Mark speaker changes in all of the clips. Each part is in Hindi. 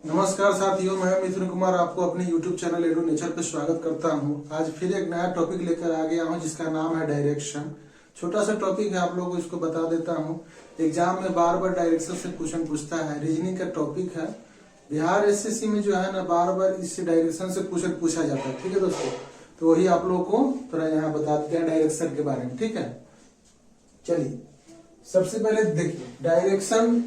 Speaker 1: नमस्कार साथियों, मैं मिथुन कुमार आपको अपने YouTube चैनल एडू नेचर पे स्वागत करता हूं। आज फिर एक नया टॉपिक लेकर आ गया हूं जिसका नाम है डायरेक्शन। छोटा सा टॉपिक है, आप लोगों को इसको बता देता हूं। एग्जाम में बार बार डायरेक्शन से क्वेश्चन पूछता है, रीजनिंग का टॉपिक है। बिहार एसएससी में जो है ना बार बार इस डायरेक्शन से क्वेश्चन पूछा जाता है। ठीक है दोस्तों, तो वही आप लोगों को थोड़ा यहाँ बता देते हैं डायरेक्शन के बारे में। ठीक है, चलिए सबसे पहले देखिए डायरेक्शन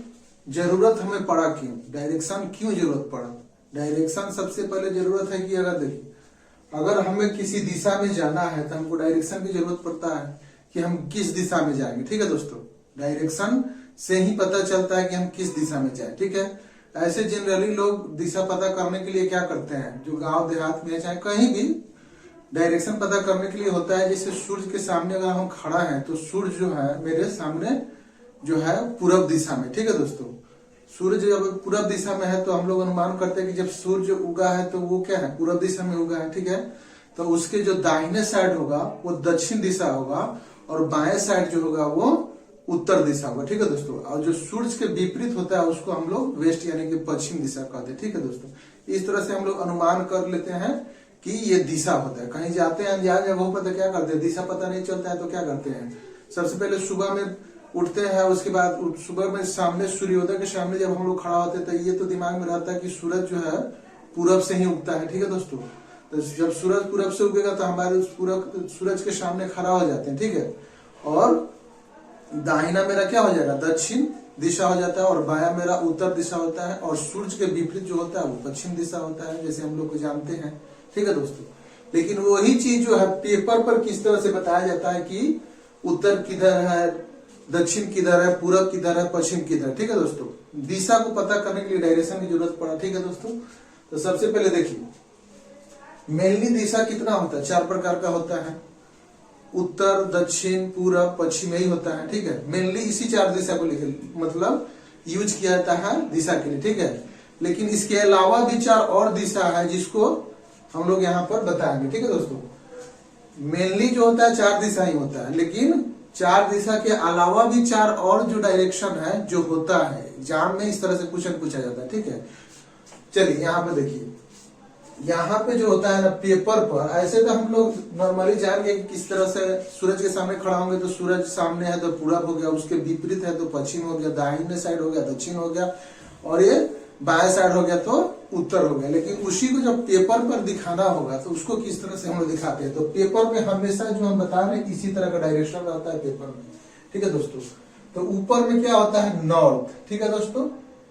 Speaker 1: जरूरत हमें पड़ा क्यों, डायरेक्शन क्यों जरूरत पड़ा। डायरेक्शन सबसे पहले जरूरत है कि अगर देखिए अगर हमें किसी दिशा में जाना है तो हमको डायरेक्शन की जरूरत पड़ता है कि हम किस दिशा में जाएंगे। ठीक है दोस्तों, डायरेक्शन से ही पता चलता है कि हम किस दिशा में जाए। ठीक है, ऐसे जनरली लोग दिशा पता करने के लिए क्या करते हैं, जो गांव देहात में चाहे कहीं भी डायरेक्शन पता करने के लिए होता है। जैसे सूर्य के सामने अगर हम खड़ा है तो सूर्य जो है मेरे सामने जो है पूरब दिशा में। ठीक है दोस्तों, सूर्य जब पूरब दिशा में है तो हम लोग अनुमान करते हैं कि जब सूर्य उगा है तो वो क्या है, पूरब दिशा में उगा है। ठीक है, तो उसके जो दाहिने साइड होगा वो दक्षिण दिशा होगा और बाएं साइड जो होगा वो उत्तर दिशा होगा। ठीक है दोस्तों, और जो सूर्य के विपरीत होता है उसको हम लोग वेस्ट यानी कि पश्चिम दिशा कहते हैं। ठीक है दोस्तों, इस तरह से हम लोग अनुमान कर लेते हैं कि ये दिशा होता है। कहीं जाते हैं अनजान जगहों पर तो क्या करते हैं, दिशा पता नहीं चलता है तो क्या करते हैं, सबसे पहले सुबह में उठते हैं, उसके बाद सुबह में सामने सूर्योदय के सामने जब हम लोग खड़ा होते हैं तो ये तो दिमाग में रहता है कि सूरज जो है पूरब से ही उगता है। ठीक है दोस्तों, तो जब सूरज पूरब से उगेगा तो हमारे सूरज के सामने खड़ा हो जाते हैं। ठीक है, और दाहिना मेरा क्या हो जाएगा, दक्षिण दिशा हो जाता है और बाया मेरा उत्तर दिशा होता है और सूर्य के विपरीत जो होता है वो पश्चिम दिशा होता है, जैसे हम लोग को जानते हैं। ठीक है दोस्तों, लेकिन वही चीज जो है पेपर पर किस तरह से बताया जाता है कि उत्तर किधर है, दक्षिण किधर है, पूरब किधर है, पश्चिम किधर। ठीक है दोस्तों, दिशा को पता करने के लिए डायरेक्शन की जरूरत पड़ा। ठीक है दोस्तों, तो सबसे पहले देखिए मेनली दिशा कितना होता है, 4 प्रकार का होता है, उत्तर दक्षिण पूरब पश्चिम यही होता है। ठीक है, मेनली इसी 4 दिशा को लेकर मतलब यूज किया जाता है दिशा के लिए। ठीक है, लेकिन इसके अलावा भी 4 और दिशा है जिसको हम लोग यहाँ पर बताएंगे। ठीक है दोस्तों, मेनली जो होता है 4 दिशा ही होता है, लेकिन 4 दिशा के अलावा भी 4 और जो डायरेक्शन है जो होता है एग्जाम में इस तरह से क्वेश्चन पूछा जाता है। ठीक है, चलिए यहाँ पे देखिए, यहाँ पे जो होता है ना पेपर पर ऐसे तो हम लोग नॉर्मली जानेंगे कि किस तरह से सूरज के सामने खड़ा होंगे तो सूरज सामने है तो पूरब हो गया, उसके विपरीत है तो पश्चिम हो गया, दाहिने साइड हो गया दक्षिण हो गया और ये बाएं साइड हो गया तो उत्तर हो गया। लेकिन उसी को जब पेपर पर दिखाना होगा तो उसको किस तरह से हम लोग दिखाते हैं, तो पेपर पे हमेशा जो हम बता रहे हैं इसी तरह का डायरेक्शन रहता है पेपर में। ठीक है दोस्तों, तो ऊपर में क्या होता है, नॉर्थ। ठीक है दोस्तों,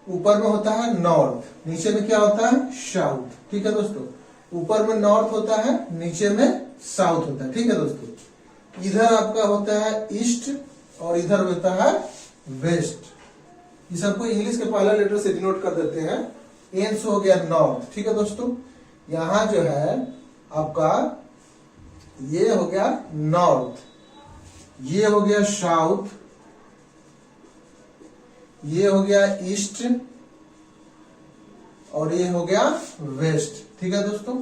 Speaker 1: ऊपर में होता है नॉर्थ, नीचे में क्या होता है, साउथ। ठीक है दोस्तों, ऊपर में नॉर्थ होता है, नीचे में साउथ होता है। ठीक है दोस्तों, इधर आपका होता है ईस्ट और इधर होता है वेस्ट। ये सबको इंग्लिश के पहला लेटर से डिनोट कर देते हैं, एंस हो गया नॉर्थ। ठीक है दोस्तों, यहां जो है आपका ये हो गया नॉर्थ, ये हो गया साउथ, ये हो गया ईस्ट और ये हो गया वेस्ट। ठीक है दोस्तों,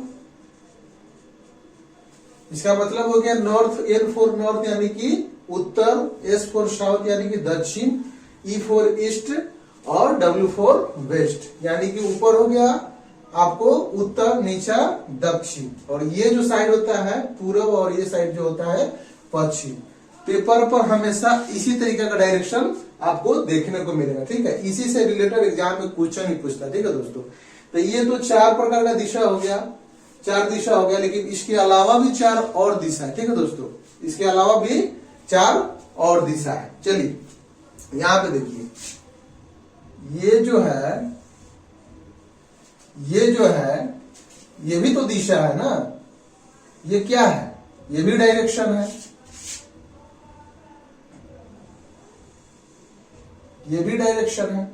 Speaker 1: इसका मतलब हो गया नॉर्थ, एन फॉर नॉर्थ यानी कि उत्तर, एस फॉर साउथ यानी कि दक्षिण, ई फॉर ईस्ट और डब्ल्यू फॉर वेस्ट यानी कि ऊपर हो गया आपको उत्तर, नीचा दक्षिण और ये जो साइड होता है पूरब और ये साइड जो होता है पश्चिम। पेपर पर हमेशा इसी तरीके का डायरेक्शन आपको देखने को मिलेगा। ठीक है, इसी से रिलेटेड एग्जाम में क्वेश्चन ही पूछता है। ठीक है दोस्तों, तो ये तो 4 प्रकार का दिशा हो गया, 4 दिशा हो गया, लेकिन इसके अलावा भी 4 और दिशा है। ठीक है दोस्तों, इसके अलावा भी 4 और दिशा है। चलिए यहां पे देखिए, ये जो है ये भी तो दिशा है ना, ये क्या है, ये भी डायरेक्शन है, ये भी डायरेक्शन है।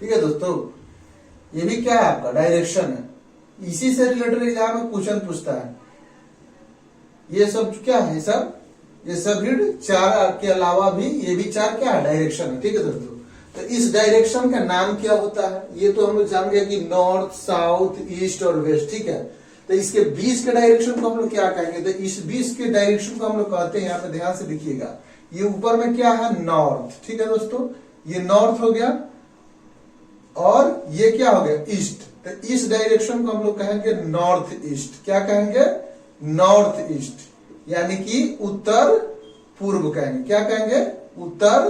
Speaker 1: ठीक है दोस्तों, ये भी क्या है आपका डायरेक्शन है। इसी से रिलेटेड एग्जाम में क्वेश्चन पूछता है। ये सब क्या है, ये सब 4 के अलावा भी ये भी 4 क्या है, डायरेक्शन है। ठीक है दोस्तों, तो इस डायरेक्शन का नाम क्या होता है, ये तो हम लोग जान गए कि नॉर्थ साउथ ईस्ट और वेस्ट। ठीक है, तो इसके बीच के डायरेक्शन को हम लोग क्या कहेंगे, तो इस बीच के डायरेक्शन को हम लोग कहते हैं, यहाँ पे ध्यान से देखिएगा, ये ऊपर में क्या है, नॉर्थ। ठीक है दोस्तों, ये नॉर्थ हो गया और ये क्या हो गया ईस्ट। तो इस डायरेक्शन को हम लोग कहेंगे नॉर्थ ईस्ट। क्या कहेंगे? नॉर्थ ईस्ट, यानी कि उत्तर पूर्व कहेंगे। क्या कहेंगे? उत्तर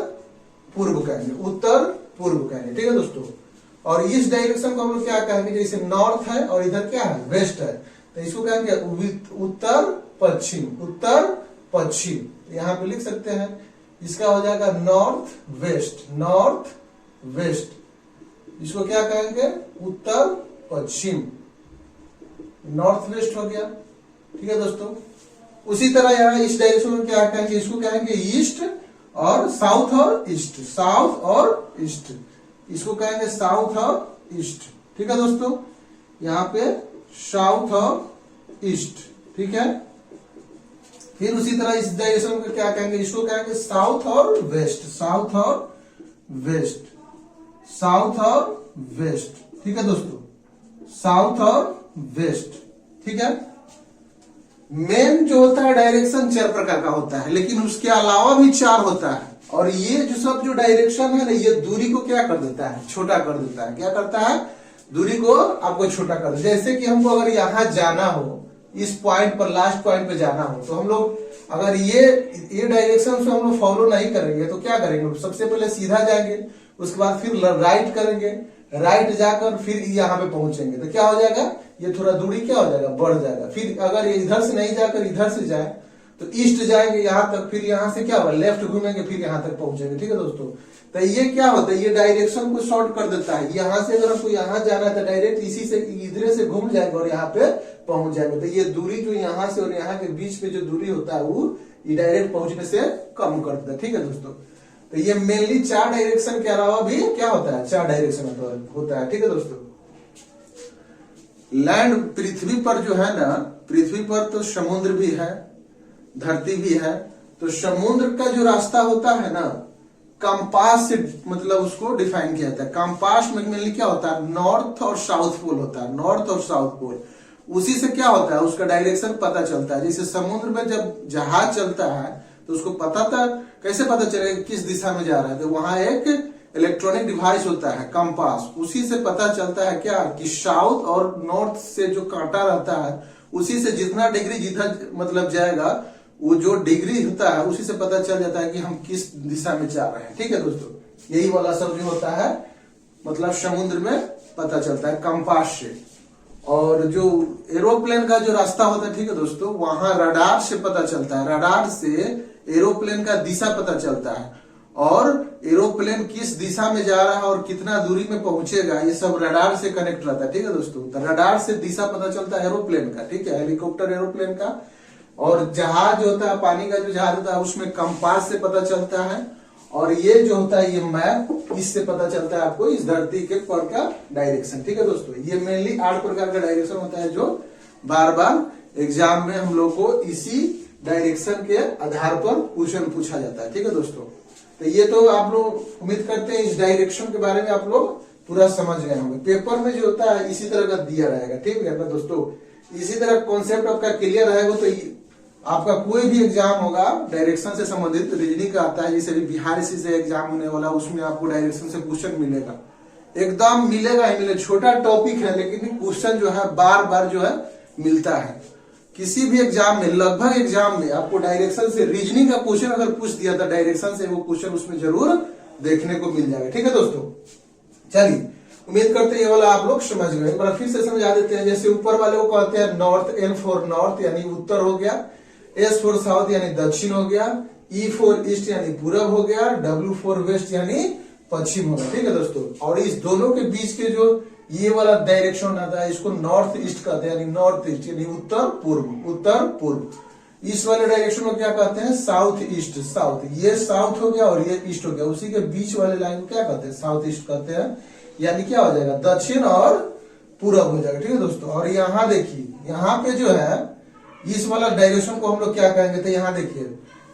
Speaker 1: पूर्व कहेंगे, उत्तर पूर्व कहेंगे। ठीक है दोस्तों। और इस डायरेक्शन को हम लोग क्या कहेंगे? जैसे नॉर्थ है और इधर क्या है? वेस्ट है, तो इसको कहेंगे उत्तर पश्चिम, उत्तर पश्चिम। यहाँ पे लिख सकते हैं, इसका हो जाएगा नॉर्थ वेस्ट, नॉर्थ वेस्ट। इसको क्या कहेंगे? उत्तर पश्चिम, नॉर्थ वेस्ट हो गया। ठीक है दोस्तों। उसी तरह यहाँ इस डायरेक्शन में क्या कहेंगे? इसको कहेंगे ईस्ट और साउथ और ईस्ट, साउथ और ईस्ट। इसको कहेंगे साउथ और ईस्ट। ठीक है दोस्तों। यहाँ पे साउथ और ईस्ट। ठीक है। फिर उसी तरह इस डायरेक्शन को क्या कहेंगे? इसको कहेंगे साउथ और वेस्ट, साउथ और वेस्ट, साउथ और वेस्ट। ठीक है दोस्तों, साउथ और वेस्ट। ठीक है। मेन जो होता है डायरेक्शन 4 प्रकार का होता है, लेकिन उसके अलावा भी 4 होता है। और ये जो सब जो डायरेक्शन है ना, ये दूरी को क्या कर देता है? छोटा कर देता है। क्या करता है? दूरी को आपको छोटा कर देता है। जैसे कि हमको अगर यहां जाना हो, इस पॉइंट पर, लास्ट पॉइंट पे जाना हो, तो हम लोग अगर ये डायरेक्शन से हम लोग फॉलो नहीं करेंगे तो क्या करेंगे? सबसे पहले सीधा जाएंगे, उसके बाद फिर राइट करेंगे, राइट जाकर फिर यहाँ पे पहुंचेंगे, तो क्या हो जाएगा? ये थोड़ा दूरी क्या हो जाएगा? बढ़ जाएगा। फिर अगर ये इधर से नहीं जाकर इधर से जाए तो ईस्ट जाएंगे यहां तक, फिर यहां से क्या होगा? लेफ्ट घूमेंगे, फिर यहां तक पहुंचेंगे। ठीक है दोस्तों। तो ये क्या होता है? ये डायरेक्शन को शॉर्ट कर देता है। यहां से अगर हमको यहां जाना है तो डायरेक्ट इसी से इधर से घूम जाएंगे और यहाँ पे पहुंच जाएंगे। तो ये दूरी जो यहाँ से और यहाँ के बीच में जो दूरी होता है वो ये डायरेक्ट पहुंचने से कम कर देता है। ठीक है दोस्तों। तो ये मेनली 4 डायरेक्शन के अलावा भी क्या होता है? 4 डायरेक्शन होता है। ठीक है दोस्तों। लैंड, पृथ्वी पर जो है ना, पृथ्वी पर तो समुद्र भी है, धरती भी है। तो समुद्र का जो रास्ता होता है ना, कंपास से मतलब उसको डिफाइन किया जाता है। कंपास में मेनली क्या होता है? नॉर्थ और साउथ पोल होता है, नॉर्थ और साउथ पोल। उसी से क्या होता है? उसका डायरेक्शन पता चलता है। जैसे समुद्र में जब जहाज चलता है तो उसको पता था, कैसे पता चलेगा किस दिशा में जा रहा है? तो वहां एक इलेक्ट्रॉनिक डिवाइस होता है, कंपास। उसी से पता चलता है क्या कि साउथ और नॉर्थ से जो कांटा रहता है, उसी से जितना डिग्री जिधर मतलब जाएगा, वो जो डिग्री होता है उसी से पता चल जाता है कि हम किस दिशा में जा रहे हैं। ठीक है दोस्तों। यही वाला सब जो होता है मतलब समुद्र में पता चलता है कंपास से। और जो एरोप्लेन का जो रास्ता होता है, ठीक है दोस्तों, वहां रडार से पता चलता है। रडार से एरोप्लेन का दिशा पता चलता है और एरोप्लेन किस दिशा में जा रहा है और कितना दूरी में पहुंचेगा, ये सब रडार से कनेक्ट रहता है। ठीक है दोस्तों। तो रडार से दिशा पता चलता है एरोप्लेन का। ठीक है, हेलीकॉप्टर एरोप्लेन का। और जहाज जो होता है, पानी का जो जहाज होता है, उसमें कंपास से पता चलता है। और ये जो होता है ये मैप, इससे पता चलता है आपको इस धरती के पर का डायरेक्शन। ठीक है दोस्तों। ये मेनली 8 प्रकार का डायरेक्शन होता है जो बार बार एग्जाम में हम लोग को इसी डायरेक्शन के आधार पर क्वेश्चन पूछा जाता है। ठीक है दोस्तों। तो ये तो आप लोग उम्मीद करते हैं इस डायरेक्शन के बारे में आप लोग पूरा समझ गए होंगे। पेपर में जो होता है इसी तरह का दिया रहेगा। ठीक है ना दोस्तों। इसी तरह कॉन्सेप्ट आपका क्लियर रहेगा तो आपका कोई भी एग्जाम होगा डायरेक्शन से संबंधित, रीजनिंग का आता है, जैसे भी बिहार से एग्जाम होने वाला, उसमें आपको डायरेक्शन से क्वेश्चन मिलेगा, एकदम मिलेगा ही मिलेगा। छोटा टॉपिक है लेकिन क्वेश्चन जो है बार बार जो है मिलता है। किसी भी एग्जाम में, लगभग एग्जाम में आपको डायरेक्शन से रीजनिंग का क्वेश्चन अगर पूछ दिया था डायरेक्शन से, वो क्वेश्चन उसमें जरूर देखने को मिल जाएगा। ठीक है दोस्तों। चलिए, उम्मीद करते हैं ये वाला आप लोग समझ गए। एक बार फिर से समझा देते हैं। जैसे ऊपर वाले को कहते हैं नॉर्थ, N फॉर नॉर्थ यानी उत्तर हो गया, S फॉर साउथ यानी दक्षिण हो गया, E फॉर ईस्ट यानी पूरब हो गया, W फॉर वेस्ट यानी पश्चिम हो गया। ठीक है दोस्तों। और इस दोनों के बीच के जो ये वाला डायरेक्शन आता है, इसको नॉर्थ ईस्ट कहते हैं, यानी नॉर्थ ईस्ट यानी उत्तर पूर्व, उत्तर पूर्व। इस वाले डायरेक्शन को क्या कहते हैं? South east, south. ये साउथ हो गया और ये ईस्ट हो गया, उसी के बीच वाले लाइन को क्या कहते हैं? साउथ ईस्ट कहते हैं। यानी क्या हो जाएगा? दक्षिण और पूरब हो जाएगा। ठीक है दोस्तों। और यहाँ देखिए, यहाँ पे जो है इस वाला डायरेक्शन को हम लोग क्या कहेंगे? तो यहाँ देखिए,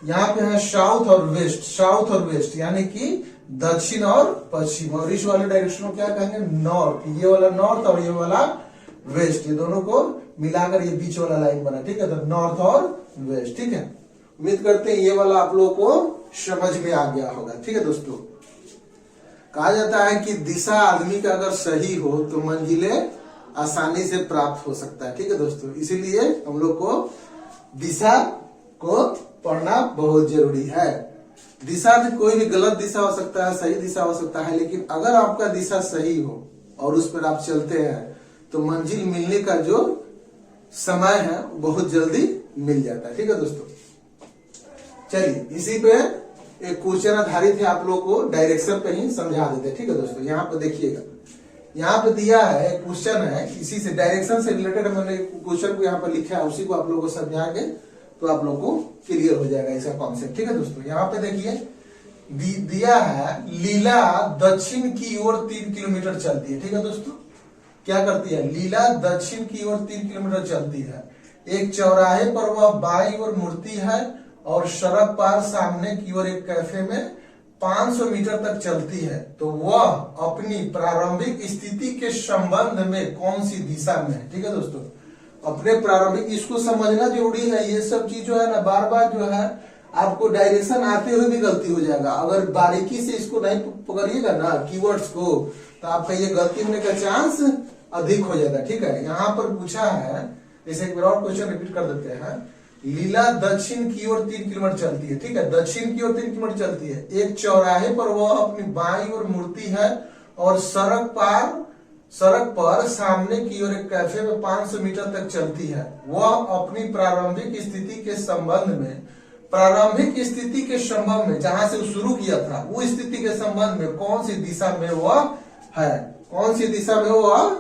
Speaker 1: यहाँ पे है साउथ और वेस्ट, साउथ और वेस्ट यानी कि दक्षिण और पश्चिम। और इस वाले डायरेक्शन को क्या कहेंगे? नॉर्थ। ये वाला नॉर्थ और ये वाला वेस्ट, ये दोनों को मिलाकर ये बीच वाला लाइन बना। ठीक है, तो नॉर्थ और वेस्ट। ठीक है, उम्मीद करते हैं ये वाला आप लोगों को समझ में आ गया होगा। ठीक है दोस्तों। कहा जाता है कि दिशा आदमी का अगर सही हो तो मंजिलें आसानी से प्राप्त हो सकता है। ठीक है दोस्तों, इसीलिए हम लोग को दिशा को पढ़ना बहुत जरूरी है। दिशा में कोई भी गलत दिशा हो सकता है, सही दिशा हो सकता है, लेकिन अगर आपका दिशा सही हो और उस पर आप चलते हैं तो मंजिल मिलने का जो समय है बहुत जल्दी मिल जाता है। ठीक है दोस्तों, चलिए इसी पे एक क्वेश्चन आधारित है, आप लोग को डायरेक्शन पे ही समझा देते हैं। ठीक है दोस्तों, यहाँ पे देखिएगा, यहाँ पे दिया है क्वेश्चन है, इसी से डायरेक्शन से रिलेटेड मैंने क्वेश्चन को यहाँ पर लिखा है, उसी को आप लोगों को समझा के तो आप लोग को क्लियर हो जाएगा इसका कॉन्सेप्ट। ठीक है दोस्तों, यहाँ पे देखिए दिया है लीला दक्षिण की ओर 3 किलोमीटर चलती है। ठीक है दोस्तों, क्या करती है? लीला दक्षिण की ओर 3 किलोमीटर चलती है। एक चौराहे पर वह बाईं ओर मुड़ती है और सड़क पार सामने की ओर एक कैफे में 500 मीटर तक चलती है, तो वह अपनी प्रारंभिक स्थिति के संबंध में कौन सी दिशा में है? ठीक है दोस्तों, अपने प्रारंभिक, इसको समझना जरूरी है। ये सब चीज जो है ना, बार बार जो है आपको डायरेक्शन आते हुए भी गलती हो जाएगा। अगर बारीकी से इसको नहीं पकड़िएगा ना कीवर्ड्स को, तो आपका ये गलती होने का चांस अधिक हो जाएगा। ठीक है, यहाँ पर पूछा है, जैसे एक बार और क्वेश्चन रिपीट कर देते हैं। लीला दक्षिण की ओर 3 किलोमीटर चलती है। ठीक है, दक्षिण की ओर 3 किलोमीटर चलती है। एक चौराहे पर वह अपनी बाईं ओर मुड़ती है और सड़क पर सामने की ओर एक कैफे में 500 मीटर तक चलती है। वह अपनी प्रारंभिक स्थिति के संबंध में जहां से वो शुरू किया था, वो स्थिति के संबंध में कौन सी दिशा में वह है? कौन सी दिशा में वह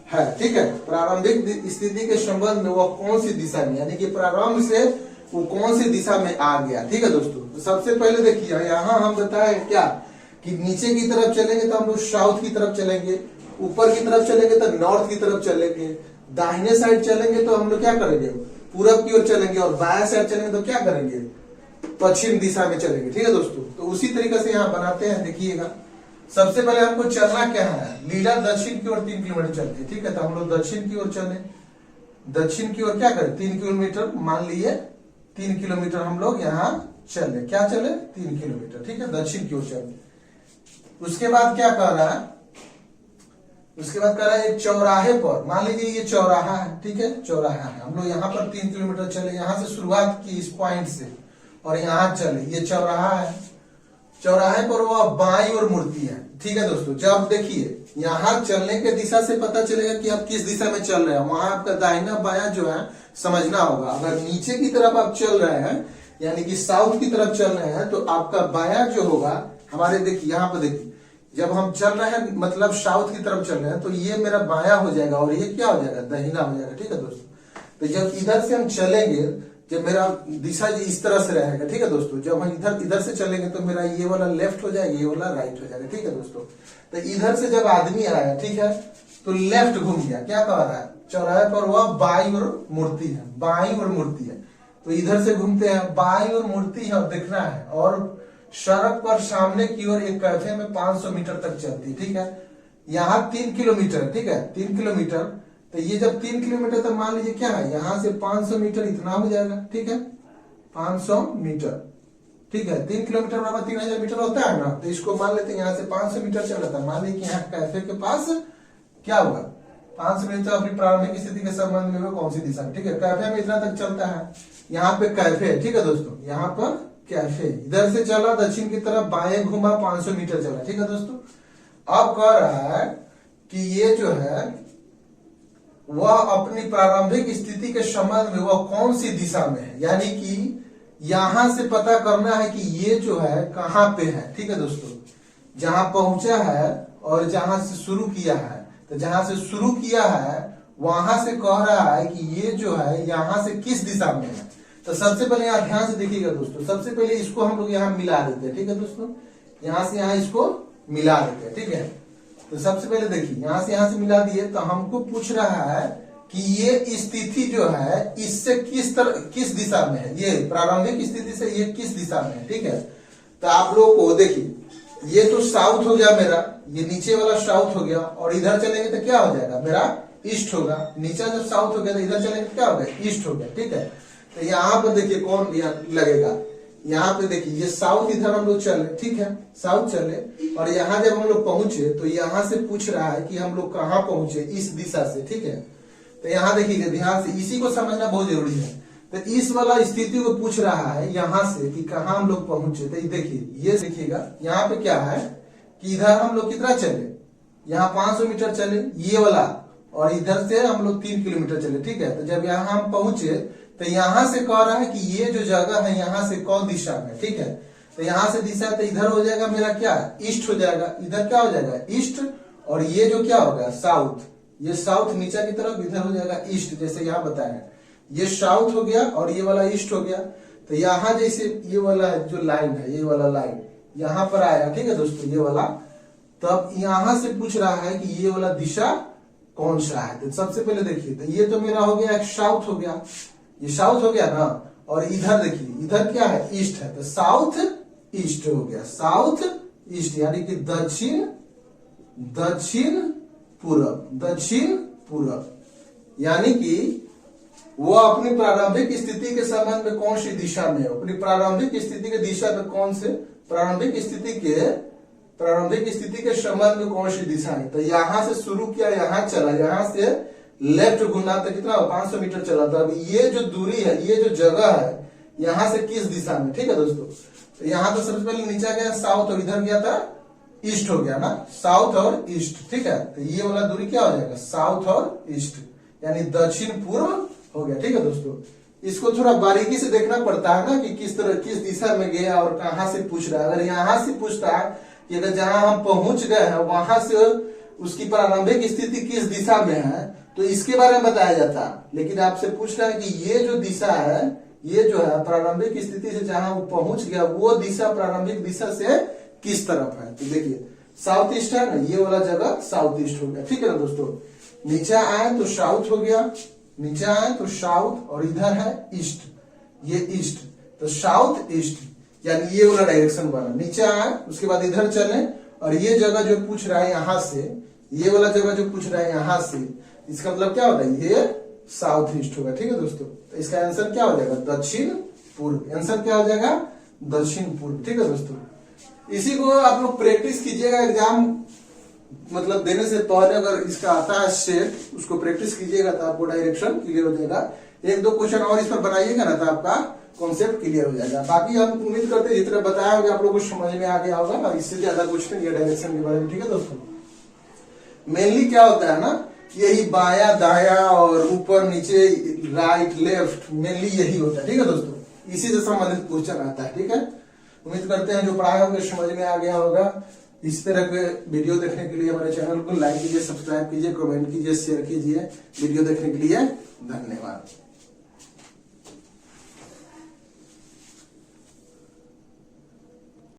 Speaker 1: है? ठीक है, प्रारंभिक स्थिति के संबंध में वह कौन सी दिशा में, यानी कि प्रारंभ से वो कौन सी दिशा में आ गया। ठीक है दोस्तों, तो सबसे पहले देखिए यहाँ हम बताए क्या कि नीचे की तरफ चलेंगे तो हम लोग साउथ की तरफ चलेंगे, ऊपर की तरफ चलेंगे तो नॉर्थ की तरफ चलेंगे, दाहिने साइड चलेंगे तो हम लोग क्या करेंगे? पूरब की ओर चलेंगे, और बाएं साइड चलेंगे तो क्या करेंगे? पश्चिम दिशा में चलेंगे। ठीक है दोस्तों, तो उसी तरीके से यहाँ बनाते हैं। देखिएगा, सबसे पहले हमको चलना क्या है? लीला दक्षिण की ओर 3 किलोमीटर चलती है। ठीक है, तो हम लोग दक्षिण की ओर चले। दक्षिण की ओर क्या करें? 3 किलोमीटर मान लिए, 3 किलोमीटर हम लोग यहाँ चले। क्या चले? 3 किलोमीटर। ठीक है, दक्षिण की ओर चले। उसके बाद क्या कह रहा है? उसके बाद कह रहा है एक चौराहे पर, मान लीजिए ये चौराहा है। ठीक है, चौराहा है, हम लोग यहाँ पर 3 किलोमीटर चले, यहाँ से शुरुआत की इस पॉइंट से और यहाँ चले, ये चौराहा है। चौराहे पर वह बाईं ओर मुड़ती है। ठीक है दोस्तों, जब देखिए यहाँ चलने के दिशा से पता चलेगा कि आप किस दिशा में चल रहे हैं, वहां आपका दाहिना बायां जो है समझना होगा। अगर नीचे की तरफ आप चल रहे हैं, यानी कि साउथ की तरफ चल रहे हैं, तो आपका बायां जो होगा हमारे, देखिए यहाँ पे देखिए, जब हम चल रहे हैं मतलब साउथ की तरफ चल रहे हैं, तो ये मेरा बायां हो जाएगा और ये क्या हो जाएगा? दाहिना हो जाएगा। ठीक है दोस्तों, तो जब इधर से हम चलेंगे, जब मेरा दिशा इस तरह से रहेगा। ठीक है दोस्तों, जब हम इधर से चलेंगे तो मेरा ये वाला लेफ्ट हो जाएगा, ये वाला राइट हो जाएगा। ठीक है दोस्तों, तो इधर से जब आदमी आया, ठीक है, तो लेफ्ट घूम गया। क्या कह रहा है? चौराहे पर वह बाईं ओर मुड़ती है, बाईं ओर मुड़ती है, तो इधर से घूमते हैं, बाईं ओर मुड़ती है और देखना है, और सड़क पर सामने की ओर एक कैफे में 500 मीटर तक चलती है। ठीक है, यहाँ 3 किलोमीटर। ठीक है, 3 किलोमीटर, तो ये जब 3 किलोमीटर, तो मान लीजिए क्या है, यहाँ से 500 मीटर इतना हो जाएगा। ठीक है, 500 मीटर। ठीक है, 3 किलोमीटर बराबर 3000 मीटर होता है ना, तो इसको मान लेते हैं यहाँ से 500 मीटर चल रहा था। मान लीजिए यहाँ कैफे के पास क्या होगा? 500 मीटर अपनी प्रारंभिक स्थिति के संबंध में कौन सी दिशा में? ठीक है, कैफे में इतना तक चलता है। यहाँ पे कैफे है। ठीक है दोस्तों, यहाँ पर कैफे, इधर से चला दक्षिण की तरफ, बाएं घुमा, 500 मीटर चला। ठीक है दोस्तों, अब कह रहा है कि ये जो है वह अपनी प्रारंभिक स्थिति के संबंध में वह कौन सी दिशा में है, यानी कि यहां से पता करना है कि ये जो है कहां पे है। ठीक है दोस्तों, जहां पहुंचा है और जहां से शुरू किया है, तो जहां से शुरू किया है वहां से कह रहा है कि ये जो है यहां से किस दिशा में है। तो सबसे पहले यहाँ ध्यान से देखिएगा दोस्तों, सबसे पहले इसको हम लोग यहाँ मिला देते हैं। ठीक है दोस्तों, यहाँ से यहाँ इसको मिला देते हैं। ठीक है, तो सबसे पहले देखिए यहाँ से मिला दिए, तो हमको पूछ रहा है कि ये स्थिति जो है इससे किस दिशा में है, ये प्रारंभिक स्थिति से ये किस दिशा में है। ठीक है, तो आप लोगों को देखिए, ये तो साउथ हो गया मेरा, ये नीचे वाला साउथ हो गया, और इधर चलेंगे तो क्या हो जाएगा? मेरा ईस्ट होगा। नीचे जब साउथ हो गया तो इधर चलेंगे तो क्या हो गया? ईस्ट हो गया। ठीक है, तो यहाँ पर देखिए कौन लगेगा, यहाँ पे देखिए ये साउथ इधर हम लोग चले, ठीक है, साउथ चले और यहाँ जब हम लोग पहुंचे तो यहाँ से पूछ रहा है कि हम लोग कहाँ पहुंचे, इस दिशा से, ठीक है। तो यहाँ देखिए ध्यान से, इसी को समझना बहुत जरूरी है। तो इस वाला स्थिति को पूछ रहा है यहाँ से कि कहाँ हम लोग पहुंचे। तो देखिए ये देखिएगा यहाँ पे क्या है कि इधर हम लोग कितना चले, यहाँ 500 मीटर चले ये वाला, और इधर से हम लोग 3 किलोमीटर चले, ठीक है। तो जब यहाँ हम पहुंचे तो यहाँ से कह रहा है कि ये जो जगह है यहाँ से कौन दिशा में, ठीक है। तो यहाँ से दिशा तो इधर हो जाएगा मेरा क्या, ईस्ट हो जाएगा, इधर क्या हो जाएगा ईस्ट, और ये जो क्या होगा साउथ, ये साउथ नीचे की तरफ, इधर हो जाएगा ईस्ट, जैसे यहाँ बताया ये साउथ हो गया और ये वाला ईस्ट हो गया। तो यहाँ जैसे ये वाला जो लाइन है, ये वाला लाइन यहाँ पर आया, ठीक है दोस्तों, ये वाला, तब यहाँ से पूछ रहा है कि ये वाला दिशा कौन सा है। तो सबसे पहले देखिए, तो ये तो मेरा हो गया एक साउथ हो गया, ये साउथ हो गया ना, और इधर देखिए इधर क्या है ईस्ट है, तो साउथ ईस्ट हो गया, साउथ ईस्ट यानी कि दक्षिण दक्षिण पूरब, दक्षिण पूरब, यानी कि वो अपनी प्रारंभिक स्थिति के संबंध में कौन सी दिशा में है, अपनी प्रारंभिक स्थिति के दिशा में कौन से प्रारंभिक स्थिति के संबंध में कौन सी दिशा है। तो यहाँ से शुरू किया, यहाँ चला, यहाँ से लेफ्ट घूमना तो कितना 500 मीटर चला था। अब ये जो दूरी है, ये जो जगह है, यहाँ से किस दिशा में, ठीक है दोस्तों। तो यहाँ तो सबसे पहले नीचे गया साउथ और इधर गया था ईस्ट हो गया ना, साउथ और ईस्ट, ठीक है। तो ये वाला दूरी क्या हो जाएगा साउथ और ईस्ट, यानी दक्षिण पूर्व हो गया, ठीक है दोस्तों। इसको थोड़ा बारीकी से देखना पड़ता है ना कि किस तरह किस दिशा में गया और कहाँ से पूछ रहा है। अगर यहाँ से पूछता है कि अगर जहां हम पहुंच गए हैं वहां से उसकी प्रारंभिक स्थिति किस दिशा में है तो इसके बारे में बताया जाता, लेकिन आपसे पूछ रहा है कि ये जो दिशा है, ये जो है प्रारंभिक स्थिति से जहां वो पहुंच गया वो दिशा प्रारंभिक दिशा से किस तरफ है। तो देखिए साउथ ईस्ट है ना, ये वाला जगह साउथ ईस्ट हो गया, ठीक है ना दोस्तों। नीचे आए तो साउथ हो गया, नीचे आए तो साउथ, और इधर है ईस्ट, ये ईस्ट, तो साउथ ईस्ट यानी ये वाला डायरेक्शन बना। नीचे आए उसके बाद इधर चले, और ये जगह जो पूछ रहा है यहाँ से, ये वाला जगह जो पूछ रहा है यहाँ से, इसका मतलब क्या होता है, ये साउथ ईस्ट होगा, ठीक है दोस्तों। तो इसका आंसर क्या हो जाएगा दक्षिण पूर्व, आंसर क्या हो जाएगा दक्षिण पूर्व, ठीक है दोस्तों। इसी को आप लोग प्रैक्टिस कीजिएगा, एग्जाम मतलब देने से पहले अगर इसका आता है सेट, उसको प्रैक्टिस कीजिएगा तो आपको डायरेक्शन क्लियर हो जाएगा। 1-2 क्वेश्चन और इस पर बनाइएगा ना तो आपका कॉन्सेप्ट क्लियर हो जाएगा। बाकी हम उम्मीद करते हैं जितना बताया होगा आप लोगों को समझ में आ गया होगा, और इससे ज्यादा कुछ नहीं है डायरेक्शन के बारे में, ठीक है दोस्तों। मेनली क्या होता है ना, यही बाया दाया और ऊपर नीचे राइट लेफ्ट, मेनली यही होता है, ठीक है दोस्तों। इसी से संबंधित क्वेश्चन आता है, ठीक है। उम्मीद करते हैं जो पढ़ाया होगा समझ में आ गया होगा। इस तरह के वीडियो देखने के लिए हमारे चैनल को लाइक कीजिए, सब्सक्राइब कीजिए, कमेंट कीजिए, शेयर कीजिए। वीडियो देखने के लिए धन्यवाद।